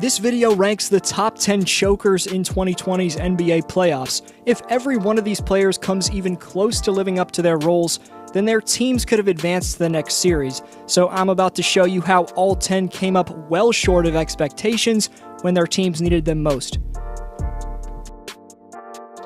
This video ranks the top 10 chokers in 2020's NBA playoffs. If every one of these players comes even close to living up to their roles, then their teams could have advanced to the next series. So I'm about to show you how all 10 came up well short of expectations when their teams needed them most.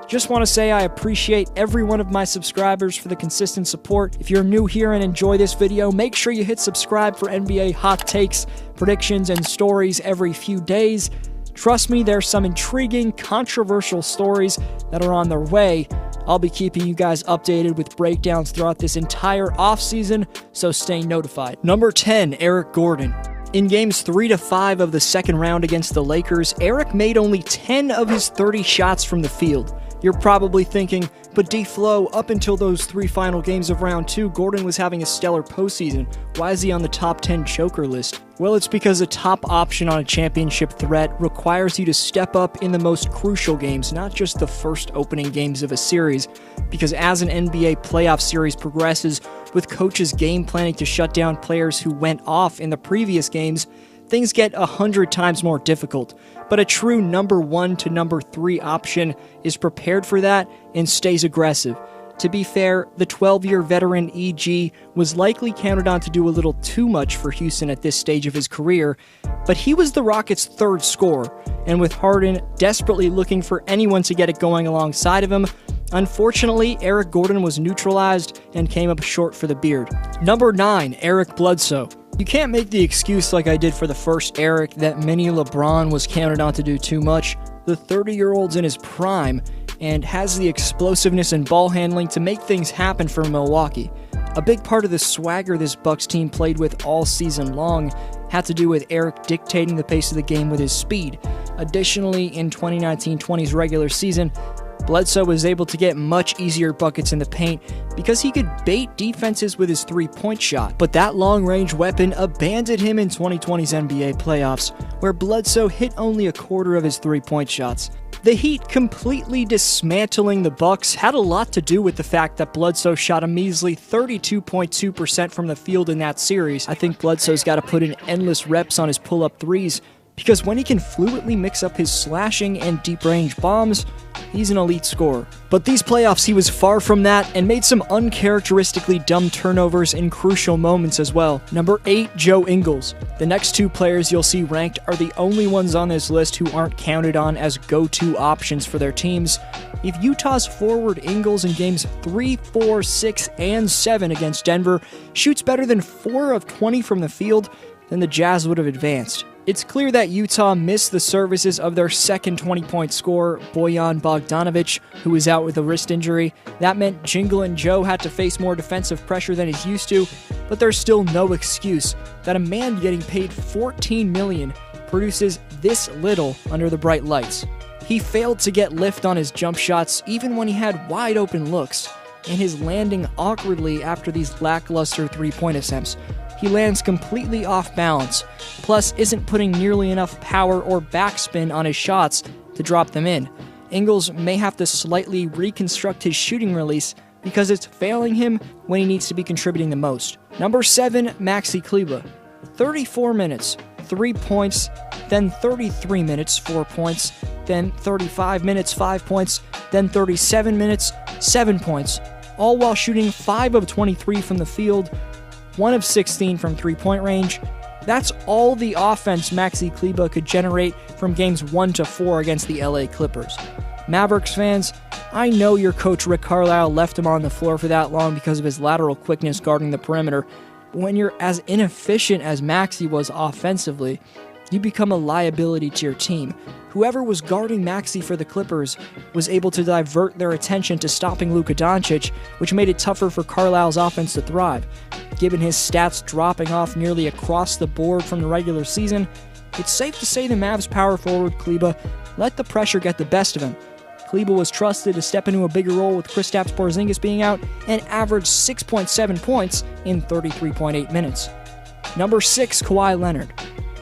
Just want to say I appreciate every one of my subscribers for the consistent support. If you're new here and enjoy this video, make sure you hit subscribe for NBA hot takes, predictions, and stories every few days. Trust me, there's some intriguing, controversial stories that are on their way. I'll be keeping you guys updated with breakdowns throughout this entire offseason, so stay notified. Number 10, Eric Gordon. In games 3 to 5 of the second round against the Lakers, Eric made only 10 of his 30 shots from the field. You're probably thinking, but D-Flow, up until those 3 final games of round 2, Gordon was having a stellar postseason. Why is he on the top 10 choker list? Well, it's because a top option on a championship threat requires you to step up in the most crucial games, not just the first opening games of a series. Because as an NBA playoff series progresses, with coaches game planning to shut down players who went off in the previous games, things get 100 times more difficult. But a true number 1 to number 3 option is prepared for that and stays aggressive. To be fair, the 12-year veteran EG was likely counted on to do a little too much for Houston at this stage of his career, but he was the Rockets' third scorer, and with Harden desperately looking for anyone to get it going alongside of him, unfortunately, Eric Gordon was neutralized and came up short for the beard. Number 9, Eric Bledsoe. You can't make the excuse like I did for the first Eric that mini LeBron was counted on to do too much. The 30-year-old's in his prime and has the explosiveness and ball handling to make things happen for Milwaukee. A big part of the swagger this Bucks team played with all season long had to do with Eric dictating the pace of the game with his speed. Additionally, in 2019-20's regular season, Bledsoe was able to get much easier buckets in the paint because he could bait defenses with his three-point shot. But that long-range weapon abandoned him in 2020's NBA playoffs, where Bledsoe hit only a quarter of his three-point shots. The Heat completely dismantling the Bucks had a lot to do with the fact that Bledsoe shot a measly 32.2% from the field in that series. I think Bledsoe's got to put in endless reps on his pull-up threes, because when he can fluidly mix up his slashing and deep-range bombs, he's an elite scorer. But these playoffs, he was far from that and made some uncharacteristically dumb turnovers in crucial moments as well. Number 8, Joe Ingles. The next 2 players you'll see ranked are the only ones on this list who aren't counted on as go-to options for their teams. If Utah's forward Ingles in games 3, 4, 6, and 7 against Denver shoots better than 4 of 20 from the field, then the Jazz would have advanced. It's clear that Utah missed the services of their second 20-point scorer, Bojan Bogdanovic, who was out with a wrist injury. That meant Jingle and Joe had to face more defensive pressure than he's used to, but there's still no excuse that a man getting paid $14 million produces this little under the bright lights. He failed to get lift on his jump shots even when he had wide-open looks, and his landing awkwardly after these lackluster three-point attempts. He lands completely off balance, plus isn't putting nearly enough power or backspin on his shots to drop them in. Ingles may have to slightly reconstruct his shooting release because it's failing him when he needs to be contributing the most. Number 7, Maxi Kleber. 34 minutes, 3 points, then 33 minutes, 4 points, then 35 minutes, 5 points, then 37 minutes, 7 points, all while shooting 5 of 23 from the field, 1 of 16 from three-point range. That's all the offense Maxi Kleber could generate from games 1 to 4 against the LA Clippers. Mavericks fans, I know your coach Rick Carlisle left him on the floor for that long because of his lateral quickness guarding the perimeter. But when you're as inefficient as Maxi was offensively, you become a liability to your team. Whoever was guarding Maxi for the Clippers was able to divert their attention to stopping Luka Doncic, which made it tougher for Carlisle's offense to thrive. Given his stats dropping off nearly across the board from the regular season, it's safe to say the Mavs power forward Kleber let the pressure get the best of him. Kleber was trusted to step into a bigger role with Kristaps Porzingis being out and averaged 6.7 points in 33.8 minutes. Number 6, Kawhi Leonard.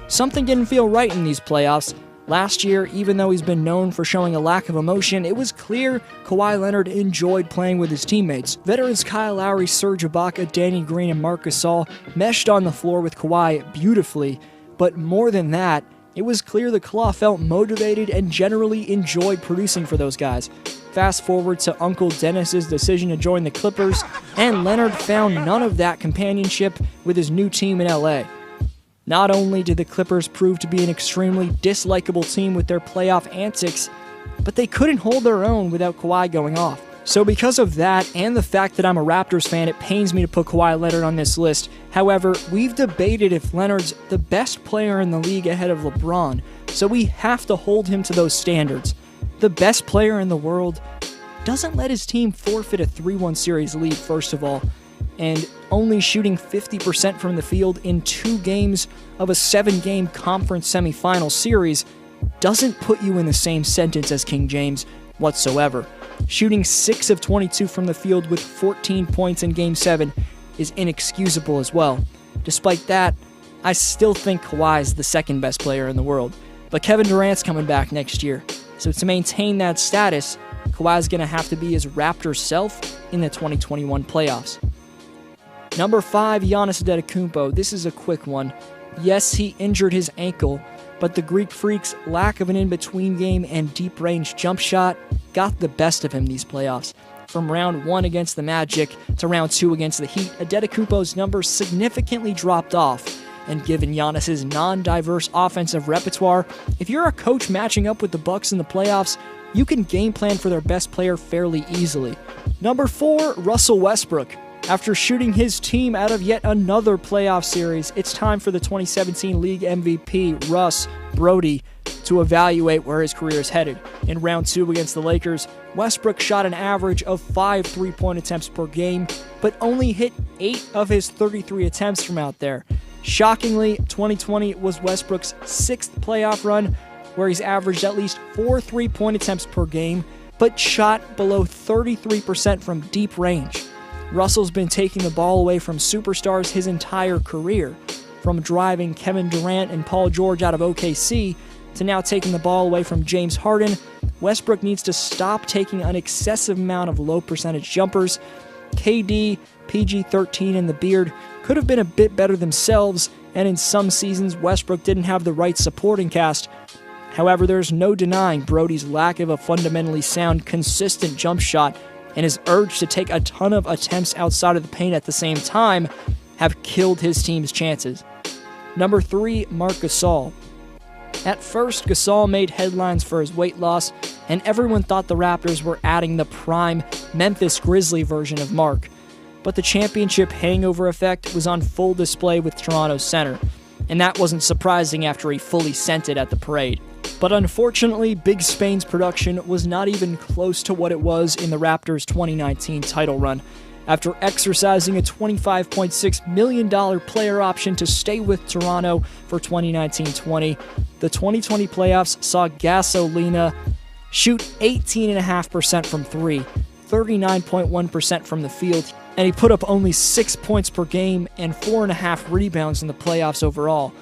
Something didn't feel right in these playoffs. Last year, even though he's been known for showing a lack of emotion, it was clear Kawhi Leonard enjoyed playing with his teammates. Veterans Kyle Lowry, Serge Ibaka, Danny Green, and Marc Gasol meshed on the floor with Kawhi beautifully, but more than that, It was clear the Claw felt motivated and generally enjoyed producing for those guys. Fast forward to Uncle Dennis's decision to join the Clippers, and Leonard found none of that companionship with his new team in LA. Not only did the Clippers prove to be an extremely dislikable team with their playoff antics, but they couldn't hold their own without Kawhi going off. So because of that, and the fact that I'm a Raptors fan, it pains me to put Kawhi Leonard on this list. However, we've debated if Leonard's the best player in the league ahead of LeBron, so we have to hold him to those standards. The best player in the world doesn't let his team forfeit a 3-1 series lead, first of all, and only shooting 50% from the field in 2 games of a 7-game conference semifinal series doesn't put you in the same sentence as King James whatsoever. Shooting 6 of 22 from the field with 14 points in Game 7 is inexcusable as well. Despite that, I still think Kawhi is the second best player in the world. But Kevin Durant's coming back next year, so to maintain that status, Kawhi's going to have to be his Raptors self in the 2021 playoffs. Number 5, Giannis Antetokounmpo. This is a quick one. Yes, he injured his ankle, but the Greek Freak's lack of an in-between game and deep-range jump shot got the best of him these playoffs. From round 1 against the Magic to round 2 against the Heat, Antetokounmpo's numbers significantly dropped off, and given Giannis's non-diverse offensive repertoire, if you're a coach matching up with the Bucks in the playoffs, you can game plan for their best player fairly easily. Number 4, Russell Westbrook. After shooting his team out of yet another playoff series, it's time for the 2017 League MVP, Russ Brody, to evaluate where his career is headed. In round 2 against the Lakers, Westbrook shot an average of 5 3-point attempts per game, but only hit 8 of his 33 attempts from out there. Shockingly, 2020 was Westbrook's 6th playoff run, where he's averaged at least 4 3-point attempts per game, but shot below 33% from deep range. Russell's been taking the ball away from superstars his entire career, from driving Kevin Durant and Paul George out of OKC to now taking the ball away from James Harden. Westbrook needs to stop taking an excessive amount of low percentage jumpers. KD, PG-13, and the Beard could have been a bit better themselves, and in some seasons Westbrook didn't have the right supporting cast. However, there's no denying Brody's lack of a fundamentally sound, consistent jump shot and his urge to take a ton of attempts outside of the paint at the same time have killed his team's chances. Number 3, Marc Gasol. At first, Gasol made headlines for his weight loss, and everyone thought the Raptors were adding the prime Memphis Grizzly version of Marc. But the championship hangover effect was on full display with Toronto center, and that wasn't surprising after he fully sent it at the parade. But unfortunately, Big Spain's production was not even close to what it was in the Raptors' 2019 title run. After exercising a $25.6 million player option to stay with Toronto for 2019-20, the 2020 playoffs saw Gasolina shoot 18.5% from 3, 39.1% from the field, and he put up only 6 points per game and 4.5 rebounds in the playoffs overall.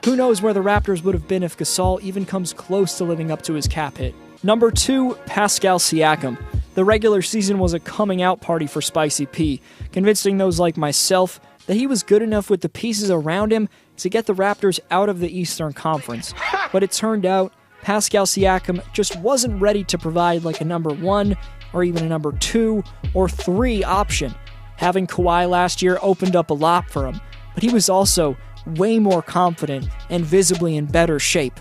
Who knows where the Raptors would have been if Gasol even comes close to living up to his cap hit. Number 2, Pascal Siakam. The regular season was a coming-out party for Spicy P, convincing those like myself that he was good enough with the pieces around him to get the Raptors out of the Eastern Conference. But it turned out Pascal Siakam just wasn't ready to provide like a number 1 or even a number 2 or 3 option. Having Kawhi last year opened up a lot for him, but he was also way more confident and visibly in better shape.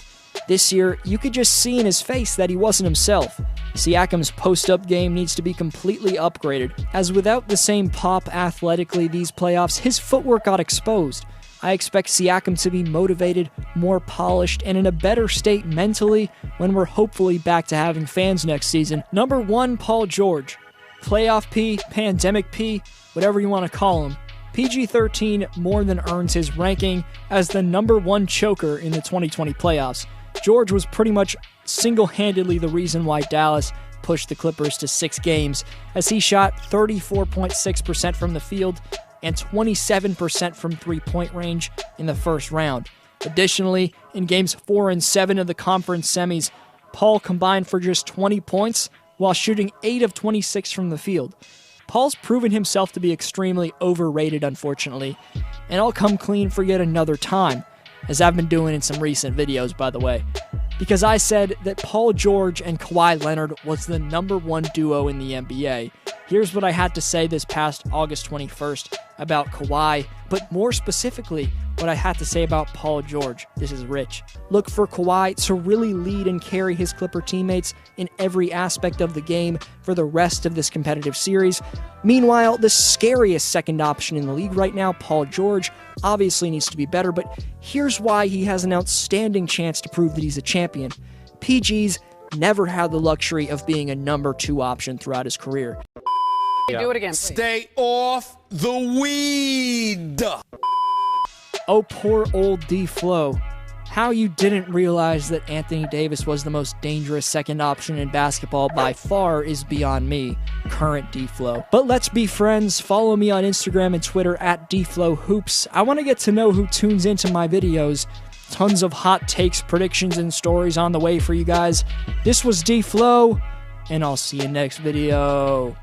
This year, you could just see in his face that he wasn't himself. Siakam's post-up game needs to be completely upgraded, as without the same pop athletically these playoffs, his footwork got exposed. I expect Siakam to be motivated, more polished, and in a better state mentally when we're hopefully back to having fans next season. Number 1, Paul George. Playoff P, Pandemic P, whatever you want to call him. PG-13 more than earns his ranking as the number 1 choker in the 2020 playoffs. George was pretty much single-handedly the reason why Dallas pushed the Clippers to 6 games, as he shot 34.6% from the field and 27% from three-point range in the first round. Additionally, in games 4 and 7 of the conference semis, Paul combined for just 20 points while shooting 8 of 26 from the field. Paul's proven himself to be extremely overrated, unfortunately, and I'll come clean for yet another time. as I've been doing in some recent videos, by the way, because I said that Paul George and Kawhi Leonard was the #1 duo in the NBA. Here's what I had to say this past August 21st about Kawhi, but more specifically, what I had to say about Paul George. This is Rich. Look for Kawhi to really lead and carry his Clipper teammates in every aspect of the game for the rest of this competitive series. Meanwhile, the scariest second option in the league right now, Paul George, obviously needs to be better, but here's why he has an outstanding chance to prove that he's a champion. PG's never had the luxury of being a #2 option throughout his career. Do it again, please. Stay off the weed. Oh, poor old D-Flow. How you didn't realize that Anthony Davis was the most dangerous second option in basketball by far is beyond me, current D-Flow. But let's be friends. Follow me on Instagram and Twitter at DFlowHoops. I want to get to know who tunes into my videos. Tons of hot takes, predictions, and stories on the way for you guys. This was D-Flow, and I'll see you next video.